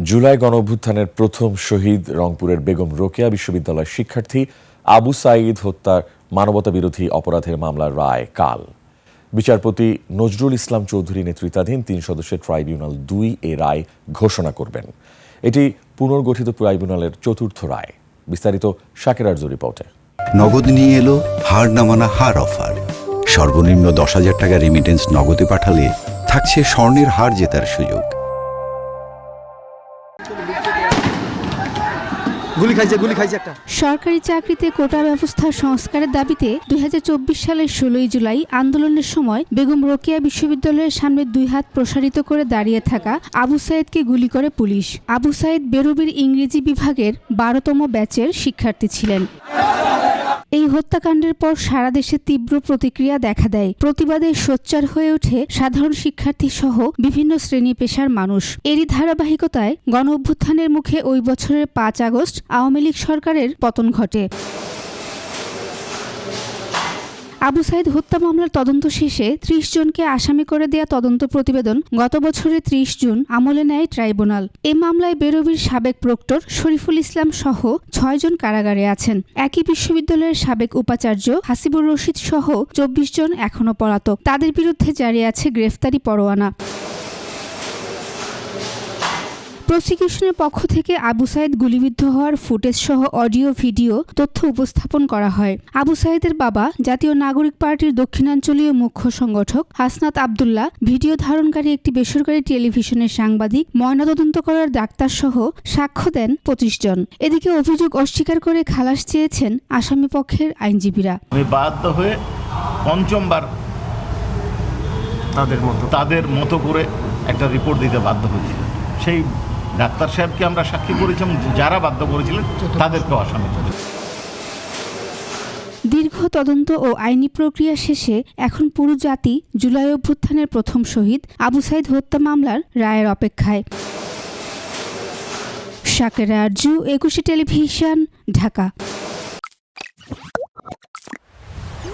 জুলাই গণঅভ্যুত্থানের প্রথম শহীদ রংপুরের বেগম রোকেয়া বিশ্ববিদ্যালয়ের শিক্ষার্থী আবু সাঈদ হত্যার মানবতাবিরোধী অপরাধের মামলার রায় কাল। বিচারপতি নজরুল ইসলাম চৌধুরী নেতৃত্বাধীন 3 সদস্যের ট্রাইব্যুনাল 2 এ রায় ঘোষণা করবেন। এটি পুনর্গঠিত ট্রাইব্যুনালের চতুর্থ রায়। বিস্তারিত শাকের আরজু রিপোর্টে। নগদ নিয়ে এলো হার নামানা হার অফার। সর্বনিম্ন 10,000 টাকা রেমিটেন্স নগদে পাঠালে থাকছে স্বর্ণের হার জেতার সুযোগ। সরকারি চাকরিতে কোটা ব্যবস্থার সংস্কারের দাবিতে 2024 সালের 16 জুলাই আন্দোলনের সময় বেগম রোকেয়া বিশ্ববিদ্যালয়ের সামনে 2 হাত প্রসারিত করে দাঁড়িয়ে থাকা আবু সাঈদকে গুলি করে পুলিশ। আবু সাঈদ বেরুবির ইংরেজি বিভাগের 12তম ব্যাচের শিক্ষার্থী ছিলেন। এই হত্যাকাণ্ডের পর সারা দেশে তীব্র প্রতিক্রিয়া দেখা দেয়। প্রতিবাদে সোচ্চার হয়ে ওঠে সাধারণ শিক্ষার্থী সহ বিভিন্ন শ্রেণী পেশার মানুষ। এরই ধারাবাহিকতায় গণঅভ্যুত্থানের মুখে ওই বছরের 5 আগস্ট আওয়ামী লীগ সরকারের পতন ঘটে। আবু সাঈদ হত্যা মামলার তদন্ত শেষে 30 জনকে আসামি করে দেয়া তদন্ত প্রতিবেদন গত বছরের 30 জুন আমলে নেয় ট্রাইব্যুনাল। এ মামলায় বেরুবির সাবেক প্রক্টর শরীফুল ইসলাম সহ 6 জন কারাগারে আছেন। একই বিশ্ববিদ্যালয়ের সাবেক উপাচার্য হাসিবুর রশিদ সহ 24 জন এখনও পলাতক। তাদের বিরুদ্ধে জারি আছে গ্রেফতারি পরোয়ানা। প্রসিকিউশনের পক্ষ থেকে আবু সাঈদ গুলিবিদ্ধ হওয়ার ফুটেজ সহ অডিও ভিডিও তথ্য উপস্থাপন করা হয়। আবু সাঈদের বাবা জাতীয় নাগরিক পার্টির দক্ষিণাঞ্চলীয় মুখ্য সংগঠক হাসনাত আব্দুল্লাহ, ভিডিও ধারণকারী একটি বেসরকারি টেলিভিশনের সাংবাদিক, ময়নাতদন্ত করার ডাক্তার সহ সাক্ষ্য দেন 25 জন। এদিকে অভিযোগ অস্বীকার করে খালাস চেয়েছেন আসামি পক্ষের আইনজীবীরা। আমি বাধ্য হয়ে পঞ্চমবার তাদের মতো করে একটা রিপোর্ট দিতে বাধ্য হয়েছিল। সেই ডাক্তার সাহেবকে আমরা সাক্ষী করেছিলাম, যারা বাধ্য করেছিলেন তাদেরকেও আসামি করেছি। দীর্ঘ তদন্ত ও আইনি প্রক্রিয়া শেষে এখন পুরো জাতি জুলাই অভ্যুত্থানের প্রথম শহীদ আবু সাঈদ হত্যা মামলার রায়ের অপেক্ষায়। শাকের আরজু, 21 টেলিভিশন, ঢাকা।